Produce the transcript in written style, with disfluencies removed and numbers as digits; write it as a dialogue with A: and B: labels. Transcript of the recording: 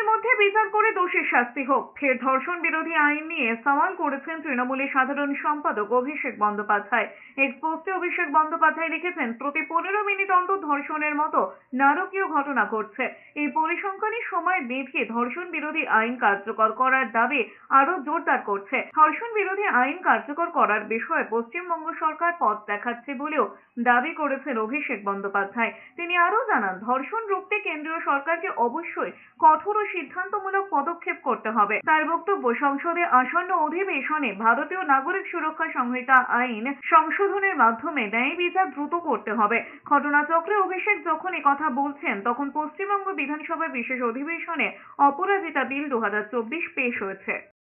A: মধ্যে বিচার করে দোষীর শাস্তি হোক, ফের ধর্ষণ বিরোধী আইন নিয়ে সওয়াল করেছেন তৃণমূলের সাধারণ সম্পাদক অভিষেক বন্দ্যোপাধ্যায়। এক্স পোস্টে অভিষেক বন্দ্যোপাধ্যায় লিখেছেন, প্রতি 15 মিনিট অন্তর ধর্ষণের মতো নারকীয় ঘটনা ঘটছে। এই পরিসংখ্যানই সময় বেঁধে ধর্ষণ বিরোধী আইন কার্যকর করার দাবি আরো জোরদার করছে। ধর্ষণ বিরোধী আইন কার্যকর করার বিষয়ে পশ্চিমবঙ্গ সরকার পথ দেখাচ্ছে বলেও দাবি করেছেন অভিষেক বন্দ্যোপাধ্যায়। তিনি আরো জানান, ধর্ষণ রুখতে কেন্দ্রীয় সরকারকে অবশ্যই কঠোর ও সিদ্ধান্তমূলক পদক্ষেপ করতে হবে। তার বক্তব্য, সংসদে আসন্ন অধিবেশনে ভারতীয় নাগরিক সুরক্ষা সংহিতা আইন সংশোধনের মাধ্যমে ন্যায় বিচার দ্রুত করতে হবে। ঘটনাচক্রে অভিষেক যখন কথা বলছেন, তখন পশ্চিমবঙ্গ বিধানসভার বিশেষ অধিবেশনে অপরাজিতা বিল 2024 পেশ হয়েছে।